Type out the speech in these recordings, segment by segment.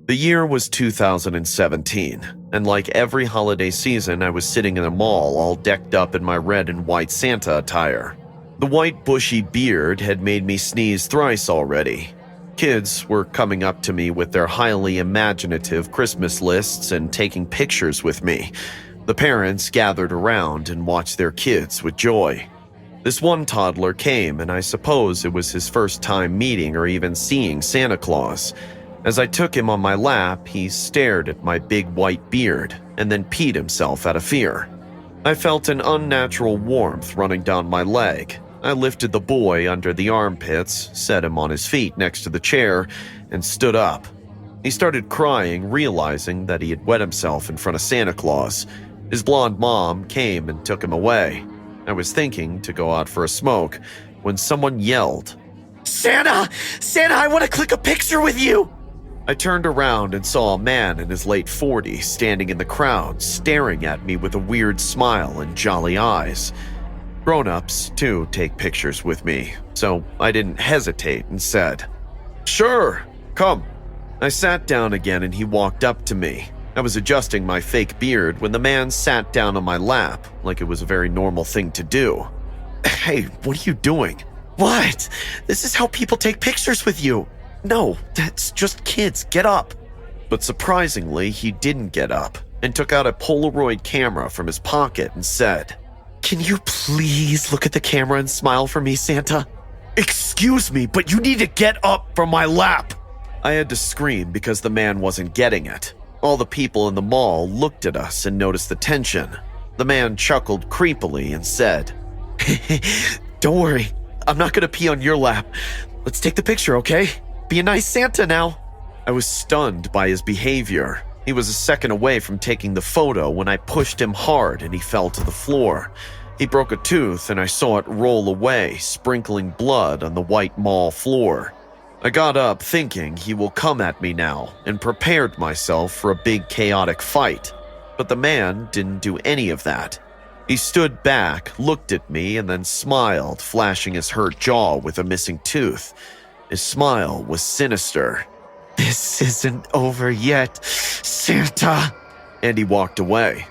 The year was 2017, and like every holiday season, I was sitting in a mall all decked up in my red and white Santa attire. The white bushy beard had made me sneeze thrice already. Kids were coming up to me with their highly imaginative Christmas lists and taking pictures with me. The parents gathered around and watched their kids with joy. This one toddler came, and I suppose it was his first time meeting or even seeing Santa Claus. As I took him on my lap, he stared at my big white beard and then peed himself out of fear. I felt an unnatural warmth running down my leg. I lifted the boy under the armpits, set him on his feet next to the chair, and stood up. He started crying, realizing that he had wet himself in front of Santa Claus. His blonde mom came and took him away. I was thinking to go out for a smoke when someone yelled, "Santa! Santa, I want to click a picture with you!" I turned around and saw a man in his late 40s standing in the crowd, staring at me with a weird smile and jolly eyes. Grown-ups, too, take pictures with me, so I didn't hesitate and said, "Sure, come." I sat down again and he walked up to me. I was adjusting my fake beard when the man sat down on my lap, like it was a very normal thing to do. "Hey, what are you doing?" "What? This is how people take pictures with you." "No, that's just kids. Get up." But surprisingly, he didn't get up and took out a Polaroid camera from his pocket and said, "Can you please look at the camera and smile for me, Santa?" "Excuse me, but you need to get up from my lap." I had to scream because the man wasn't getting it. All the people in the mall looked at us and noticed the tension. The man chuckled creepily and said, "Don't worry, I'm not going to pee on your lap. Let's take the picture, okay? Be a nice Santa now." I was stunned by his behavior. He was a second away from taking the photo when I pushed him hard and he fell to the floor. He broke a tooth and I saw it roll away, sprinkling blood on the white mall floor. I got up thinking he will come at me now and prepared myself for a big chaotic fight. But the man didn't do any of that. He stood back, looked at me, and then smiled, flashing his hurt jaw with a missing tooth. His smile was sinister. "This isn't over yet, Santa." And he walked away.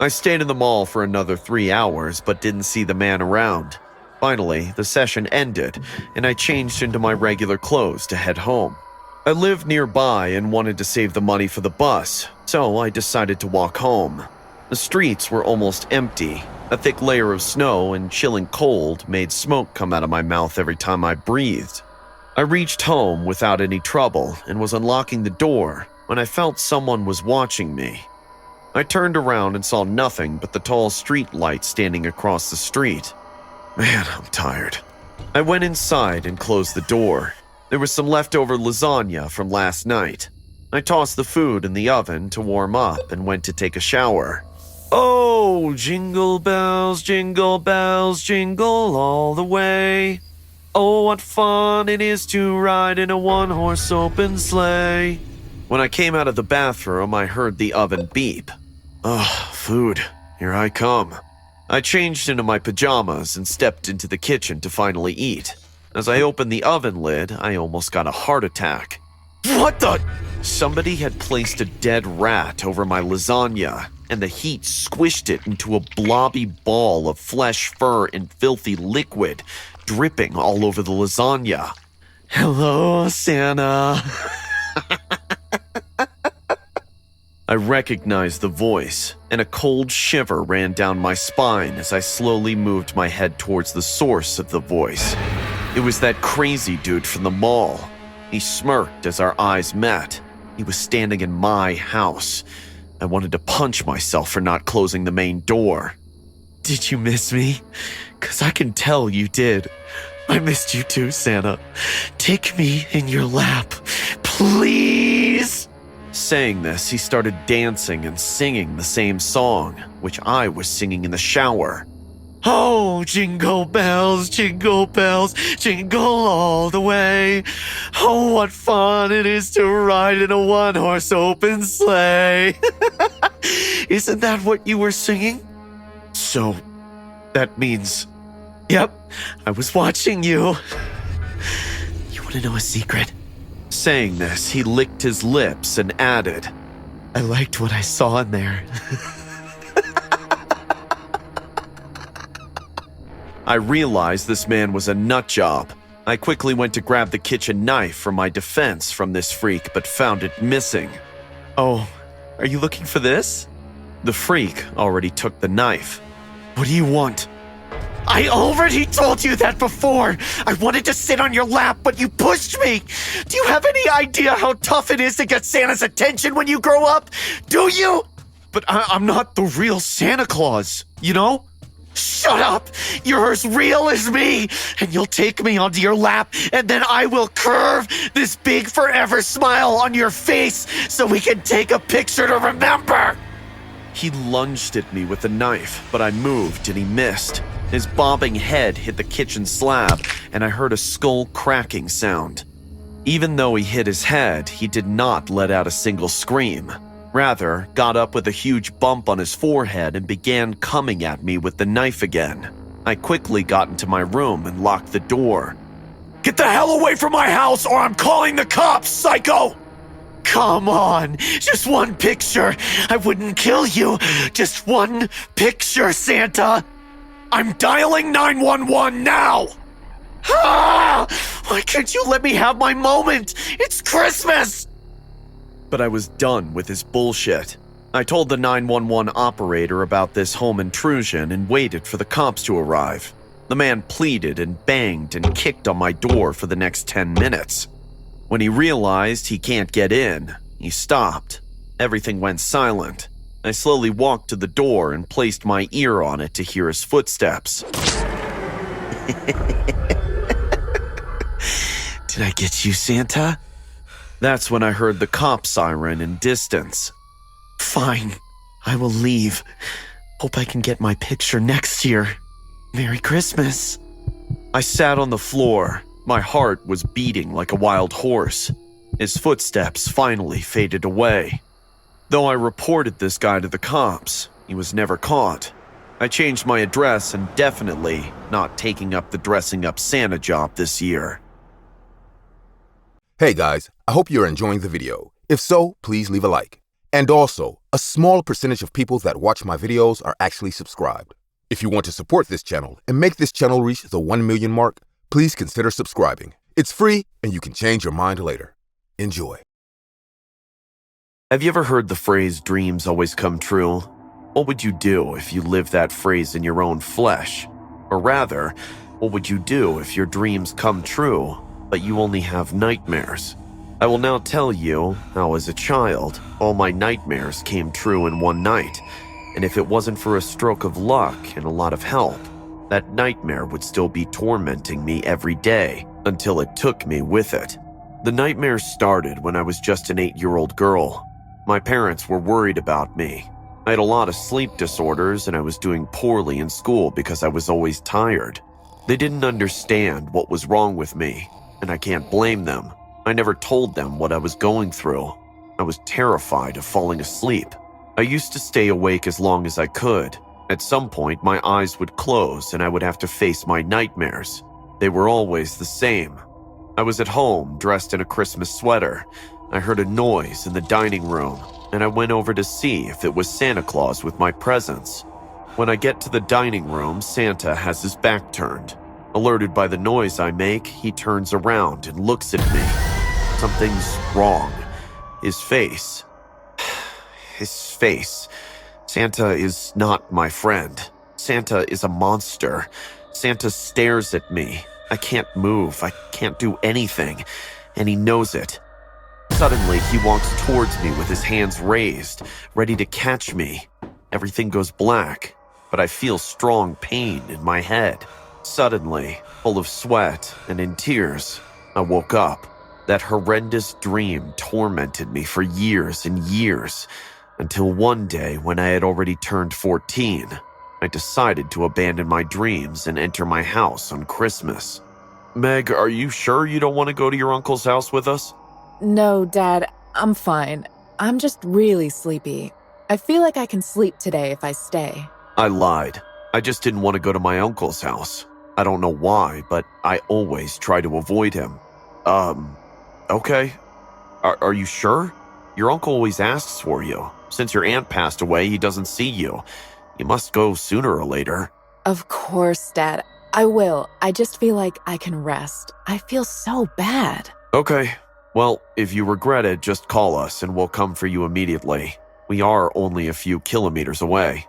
I stayed in the mall for another 3 hours, but didn't see the man around. Finally, the session ended, and I changed into my regular clothes to head home. I lived nearby and wanted to save the money for the bus, so I decided to walk home. The streets were almost empty. A thick layer of snow and chilling cold made smoke come out of my mouth every time I breathed. I reached home without any trouble and was unlocking the door when I felt someone was watching me. I turned around and saw nothing but the tall street light standing across the street. Man, I'm tired. I went inside and closed the door. There was some leftover lasagna from last night. I tossed the food in the oven to warm up and went to take a shower. Oh, jingle bells, jingle all the way. Oh, what fun it is to ride in a one-horse open sleigh. When I came out of the bathroom, I heard the oven beep. Ugh, food. Here I come. I changed into my pajamas and stepped into the kitchen to finally eat. As I opened the oven lid, I almost got a heart attack. "What the?" Somebody had placed a dead rat over my lasagna, and the heat squished it into a blobby ball of flesh, fur, and filthy liquid, dripping all over the lasagna. "Hello, Santa." I recognized the voice, and a cold shiver ran down my spine as I slowly moved my head towards the source of the voice. It was that crazy dude from the mall. He smirked as our eyes met. He was standing in my house. I wanted to punch myself for not closing the main door. "Did you miss me? 'Cause I can tell you did. I missed you too, Santa. Take me in your lap, please." Saying this, he started dancing and singing the same song, which I was singing in the shower. "Oh, jingle bells, jingle all the way. Oh, what fun it is to ride in a one-horse open sleigh." Isn't that what you were singing? So, that means... Yep, I was watching you. You want to know a secret? Saying this, he licked his lips and added, I liked what I saw in there. I realized this man was a nutjob. I quickly went to grab the kitchen knife for my defense from this freak, but found it missing. Oh, are you looking for this? The freak already took the knife. What do you want? I already told you that before. I wanted to sit on your lap, but you pushed me. Do you have any idea how tough it is to get Santa's attention when you grow up? Do you? But I'm not the real Santa Claus, you know? Shut up! You're as real as me, and you'll take me onto your lap, and then I will curve this big forever smile on your face so we can take a picture to remember! He lunged at me with the knife, but I moved and he missed. His bobbing head hit the kitchen slab, and I heard a skull cracking sound. Even though he hit his head, he did not let out a single scream. Rather, got up with a huge bump on his forehead and began coming at me with the knife again. I quickly got into my room and locked the door. Get the hell away from my house or I'm calling the cops, psycho! Come on, just one picture. I wouldn't kill you. Just one picture, Santa. I'm dialing 911 now! Ah! Why can't you let me have my moment? It's Christmas! But I was done with his bullshit. I told the 911 operator about this home intrusion and waited for the cops to arrive. The man pleaded and banged and kicked on my door for the next 10 minutes. When he realized he can't get in, he stopped. Everything went silent. I slowly walked to the door and placed my ear on it to hear his footsteps. Did I get you, Santa? That's when I heard the cop siren in distance. Fine, I will leave. Hope I can get my picture next year. Merry Christmas. I sat on the floor. My heart was beating like a wild horse. His footsteps finally faded away. Though I reported this guy to the cops, he was never caught. I changed my address and definitely not taking up the dressing up Santa job this year. Hey guys, I hope you're enjoying the video. If so, please leave a like. And also, a small percentage of people that watch my videos are actually subscribed. If you want to support this channel and make this channel reach the 1 million mark, please consider subscribing. It's free and you can change your mind later. Enjoy. Have you ever heard the phrase, dreams always come true? What would you do if you lived that phrase in your own flesh? Or rather, what would you do if your dreams come true, but you only have nightmares? I will now tell you how, as a child, all my nightmares came true in one night, and if it wasn't for a stroke of luck and a lot of help, that nightmare would still be tormenting me every day until it took me with it. The nightmare started when I was just an 8-year-old girl. My parents were worried about me. I had a lot of sleep disorders and I was doing poorly in school because I was always tired. They didn't understand what was wrong with me, and I can't blame them. I never told them what I was going through. I was terrified of falling asleep. I used to stay awake as long as I could. At some point, my eyes would close and I would have to face my nightmares. They were always the same. I was at home, dressed in a Christmas sweater. I heard a noise in the dining room, and I went over to see if it was Santa Claus with my presents. When I get to the dining room, Santa has his back turned. Alerted by the noise I make, he turns around and looks at me. Something's wrong. His face. Santa is not my friend. Santa is a monster. Santa stares at me. I can't move. I can't do anything. And he knows it. Suddenly, he walks towards me with his hands raised, ready to catch me. Everything goes black, but I feel strong pain in my head. Suddenly, full of sweat and in tears, I woke up. That horrendous dream tormented me for years and years, until one day when I had already turned 14, I decided to abandon my dreams and enter my house on Christmas. Meg, are you sure you don't want to go to your uncle's house with us? No, Dad, I'm fine. I'm just really sleepy. I feel like I can sleep today if I stay. I lied. I just didn't want to go to my uncle's house. I don't know why, but I always try to avoid him. okay? Are you sure? Your uncle always asks for you. Since your aunt passed away, he doesn't see you. You must go sooner or later. Of course, Dad. I will. I just feel like I can rest. I feel so bad. Okay. Well, if you regret it, just call us and we'll come for you immediately. We are only a few kilometers away.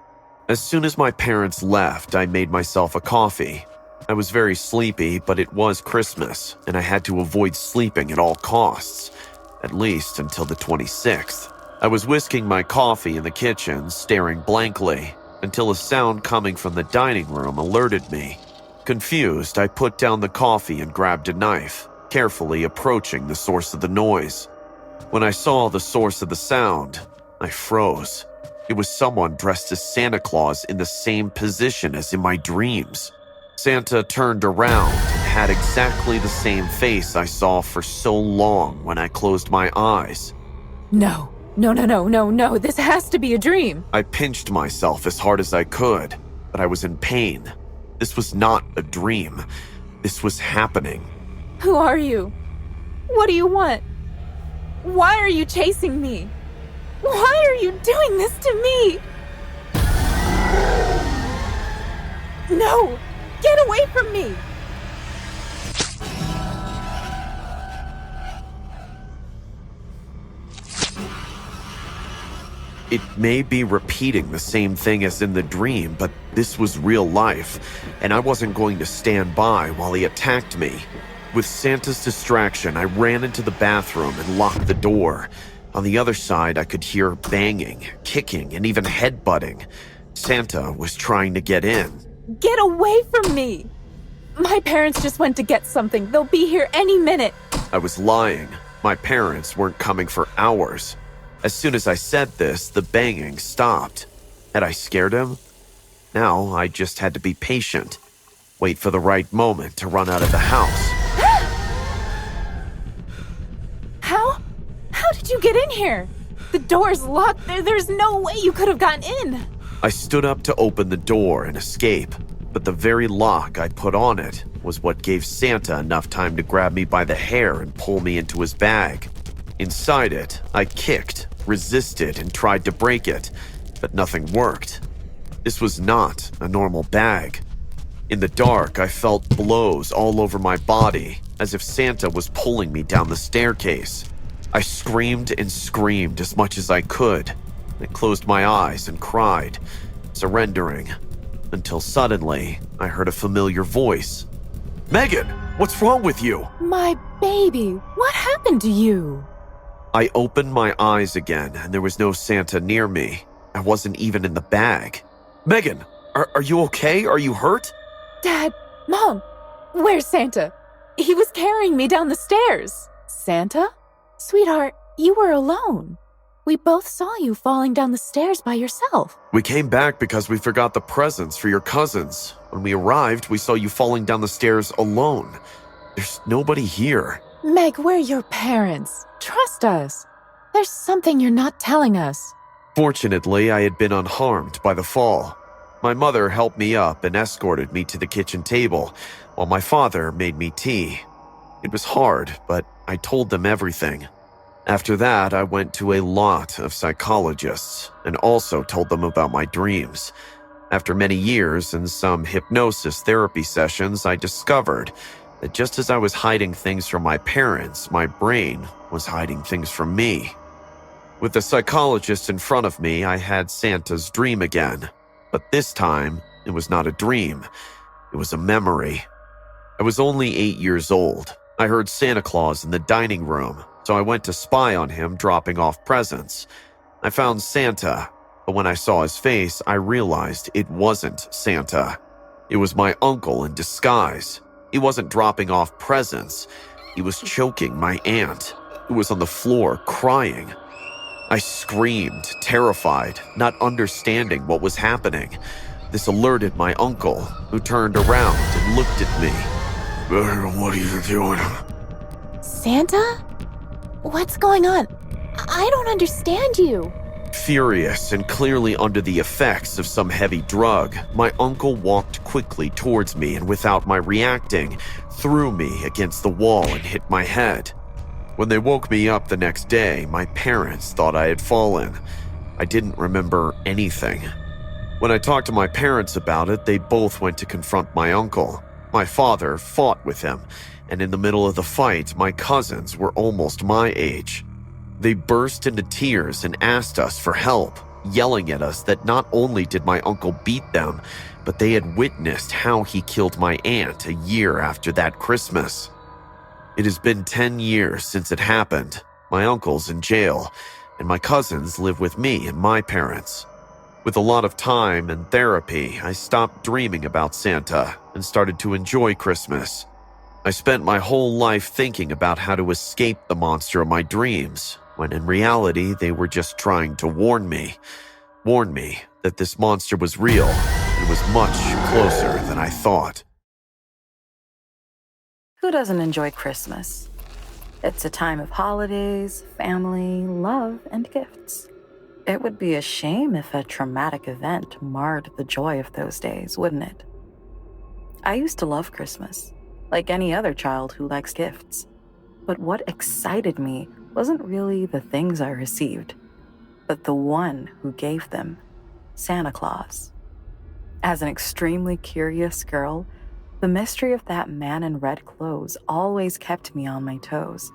As soon as my parents left, I made myself a coffee. I was very sleepy, but it was Christmas, and I had to avoid sleeping at all costs, at least until the 26th. I was whisking my coffee in the kitchen, staring blankly, until a sound coming from the dining room alerted me. Confused, I put down the coffee and grabbed a knife, carefully approaching the source of the noise. When I saw the source of the sound, I froze. It was someone dressed as Santa Claus in the same position as in my dreams. Santa turned around and had exactly the same face I saw for so long when I closed my eyes. No. This has to be a dream. I pinched myself as hard as I could, but I was in pain. This was not a dream. This was happening. Who are you? What do you want? Why are you chasing me? Why are you doing this to me? No! Get away from me! It may be repeating the same thing as in the dream, but this was real life, and I wasn't going to stand by while he attacked me. With Santa's distraction, I ran into the bathroom and locked the door. On the other side, I could hear banging, kicking, and even headbutting. Santa was trying to get in. Get away from me! My parents just went to get something. They'll be here any minute. I was lying. My parents weren't coming for hours. As soon as I said this, the banging stopped. Had I scared him? Now I just had to be patient. Wait for the right moment to run out of the house. How did you get in here? The door's locked. There's no way you could have gotten in. I stood up to open the door and escape, but the very lock I put on it was what gave Santa enough time to grab me by the hair and pull me into his bag. Inside it, I kicked, resisted, and tried to break it, but nothing worked. This was not a normal bag. In the dark, I felt blows all over my body, as if Santa was pulling me down the staircase. I screamed and screamed as much as I could. I closed my eyes and cried, surrendering, until suddenly I heard a familiar voice. "Megan, what's wrong with you?" My baby, what happened to you? I opened my eyes again, and there was no Santa near me. I wasn't even in the bag. "Megan, are you okay? Are you hurt?" Dad, Mom, where's Santa? He was carrying me down the stairs. Santa? Sweetheart, you were alone. We both saw you falling down the stairs by yourself. We came back because we forgot the presents for your cousins. When we arrived, we saw you falling down the stairs alone. There's nobody here. Meg, we're your parents. Trust us. There's something you're not telling us. Fortunately, I had been unharmed by the fall. My mother helped me up and escorted me to the kitchen table, while my father made me tea. It was hard, but I told them everything. After that, I went to a lot of psychologists and also told them about my dreams. After many years and some hypnosis therapy sessions, I discovered that just as I was hiding things from my parents, my brain was hiding things from me. With the psychologist in front of me, I had Santa's dream again. But this time, it was not a dream. It was a memory. I was only 8 years old. I heard Santa Claus in the dining room, so I went to spy on him dropping off presents. I found Santa, but when I saw his face, I realized it wasn't Santa. It was my uncle in disguise. He wasn't dropping off presents. He was choking my aunt, who was on the floor crying. I screamed, terrified, not understanding what was happening. This alerted my uncle, who turned around and looked at me. "What are you doing?" Santa? What's going on? I don't understand you. Furious and clearly under the effects of some heavy drug, my uncle walked quickly towards me and without my reacting, threw me against the wall and hit my head. When they woke me up the next day, my parents thought I had fallen. I didn't remember anything. When I talked to my parents about it, they both went to confront my uncle. My father fought with him, and in the middle of the fight, my cousins were almost my age. They burst into tears and asked us for help, yelling at us that not only did my uncle beat them, but they had witnessed how he killed my aunt a year after that Christmas. It has been 10 years since it happened. My uncle's in jail, and my cousins live with me and my parents. With a lot of time and therapy, I stopped dreaming about Santa and started to enjoy Christmas. I spent my whole life thinking about how to escape the monster of my dreams, when in reality they were just trying to warn me that this monster was real and was much closer than I thought. Who doesn't enjoy Christmas? It's a time of holidays, family, love, and gifts. It would be a shame if a traumatic event marred the joy of those days, wouldn't it? I used to love Christmas, like any other child who likes gifts. But what excited me wasn't really the things I received, but the one who gave them, Santa Claus. As an extremely curious girl, the mystery of that man in red clothes always kept me on my toes,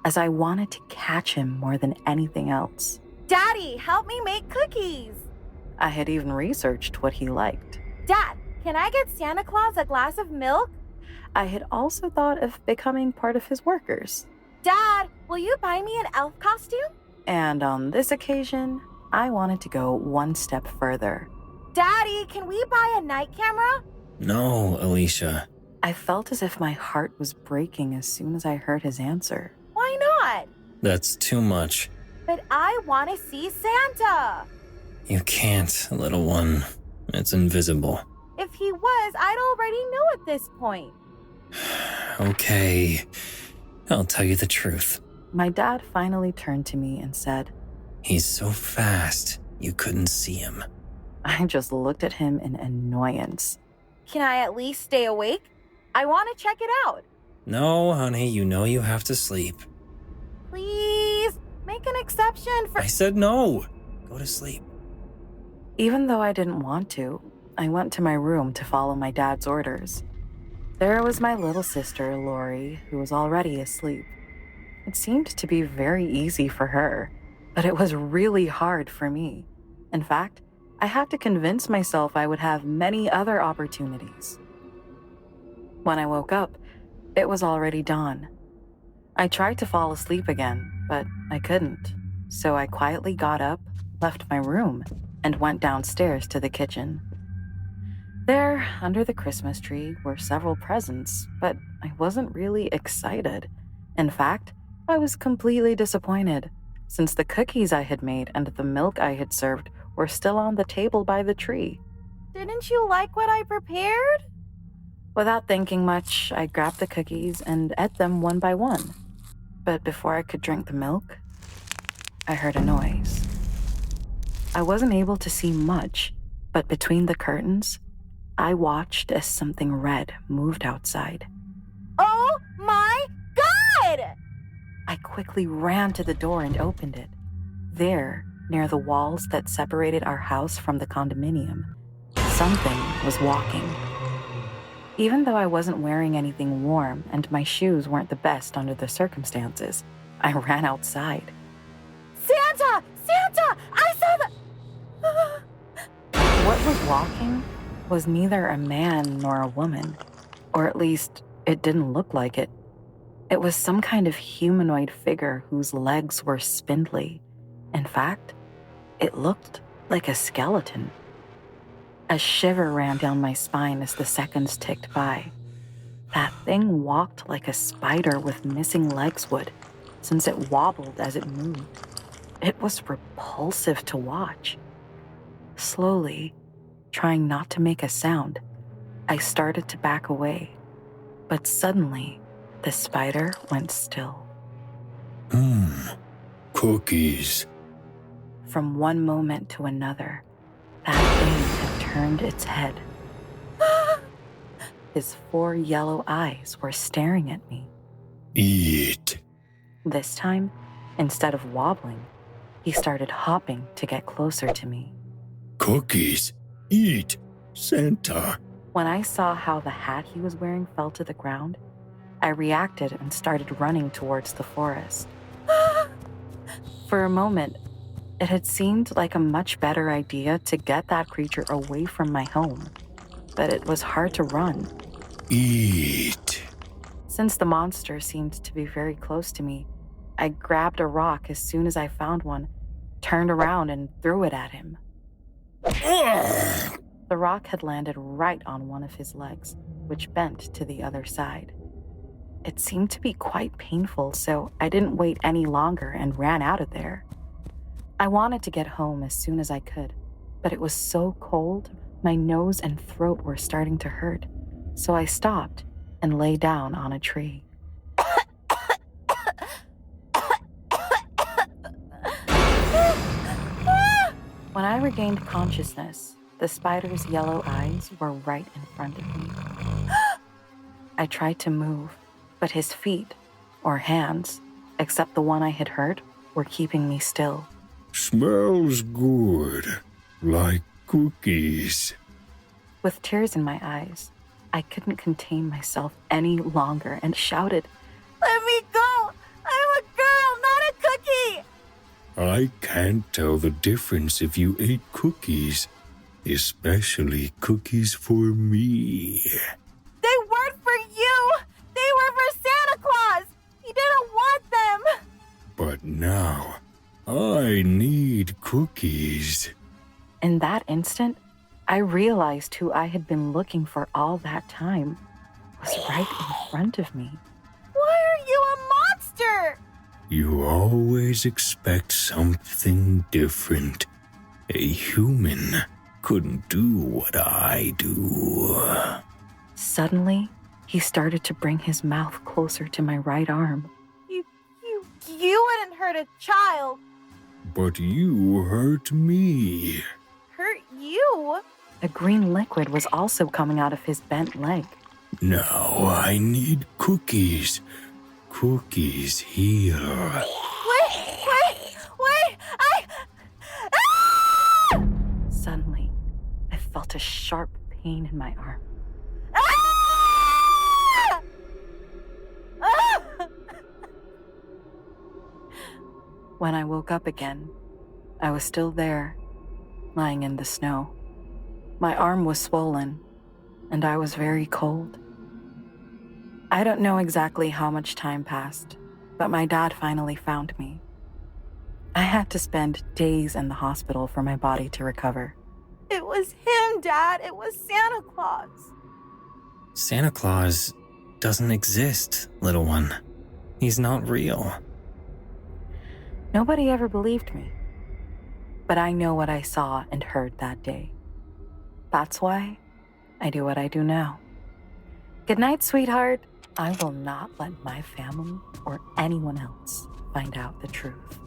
as I wanted to catch him more than anything else. Daddy, help me make cookies! I had even researched what he liked. Dad, can I get Santa Claus a glass of milk? I had also thought of becoming part of his workers. Dad, will you buy me an elf costume? And on this occasion, I wanted to go one step further. Daddy, can we buy a night camera? No, Alicia. I felt as if my heart was breaking as soon as I heard his answer. Why not? That's too much. But I want to see Santa. You can't, little one. It's invisible. If he was, I'd already know at this point. Okay, I'll tell you the truth. My dad finally turned to me and said, He's so fast, you couldn't see him. I just looked at him in annoyance. Can I at least stay awake? I want to check it out. No, honey, you know you have to sleep. Please, make an exception for... I said no. Go to sleep. Even though I didn't want to, I went to my room to follow my dad's orders. There was my little sister, Lori, who was already asleep. It seemed to be very easy for her, but it was really hard for me. In fact, I had to convince myself I would have many other opportunities. When I woke up, it was already dawn. I tried to fall asleep again, but I couldn't, so I quietly got up, left my room, and went downstairs to the kitchen. There, under the Christmas tree, were several presents, but I wasn't really excited. In fact, I was completely disappointed, since the cookies I had made and the milk I had served were still on the table by the tree. Didn't you like what I prepared? Without thinking much, I grabbed the cookies and ate them one by one. But before I could drink the milk, I heard a noise. I wasn't able to see much, but between the curtains, I watched as something red moved outside. Oh my God! I quickly ran to the door and opened it. There, near the walls that separated our house from the condominium, something was walking. Even though I wasn't wearing anything warm and my shoes weren't the best under the circumstances, I ran outside. Santa! Santa! I saw the... What was walking was neither a man nor a woman, or at least it didn't look like it. It was some kind of humanoid figure whose legs were spindly. In fact, it looked like a skeleton. A shiver ran down my spine as the seconds ticked by. That thing walked like a spider with missing legs would, since it wobbled as it moved. It was repulsive to watch. Slowly, trying not to make a sound, I started to back away, but suddenly, the spider went still. Cookies. From one moment to another, that thing had turned its head. His 4 yellow eyes were staring at me. Eat. This time, instead of wobbling, he started hopping to get closer to me. Cookies. Eat. Santa. When I saw how the hat he was wearing fell to the ground, I reacted and started running towards the forest. For a moment, it had seemed like a much better idea to get that creature away from my home, but it was hard to run. Eat. Since the monster seemed to be very close to me, I grabbed a rock as soon as I found one, turned around and threw it at him. The rock had landed right on one of his legs, which bent to the other side. It seemed to be quite painful, so I didn't wait any longer and ran out of there. I wanted to get home as soon as I could, but it was so cold, my nose and throat were starting to hurt, so I stopped and lay down on a tree. When I regained consciousness, the spider's yellow eyes were right in front of me. I tried to move, but his feet, or hands, except the one I had hurt, were keeping me still. Smells good. Like cookies. With tears in my eyes, I couldn't contain myself any longer and shouted, Let me go! I'm a girl, not a cookie! I can't tell the difference if you ate cookies. Especially cookies for me. They weren't for you! They were for Santa Claus! He didn't want them! But now, I need cookies. In that instant, I realized who I had been looking for all that time was right in front of me. Why are you a monster? You always expect something different. A human couldn't do what I do. Suddenly, he started to bring his mouth closer to my right arm. You wouldn't hurt a child. But you hurt me. Hurt you? A green liquid was also coming out of his bent leg. Now I need cookies. Cookies heal. Wait! Ah! Suddenly, I felt a sharp pain in my arm. Ah! Ah! When I woke up again, I was still there, lying in the snow. My arm was swollen, and I was very cold. I don't know exactly how much time passed, but my dad finally found me. I had to spend days in the hospital for my body to recover. It was him, Dad. It was Santa Claus. Santa Claus doesn't exist, little one. He's not real. Nobody ever believed me, but I know what I saw and heard that day. That's why I do what I do now. Good night, sweetheart. I will not let my family or anyone else find out the truth.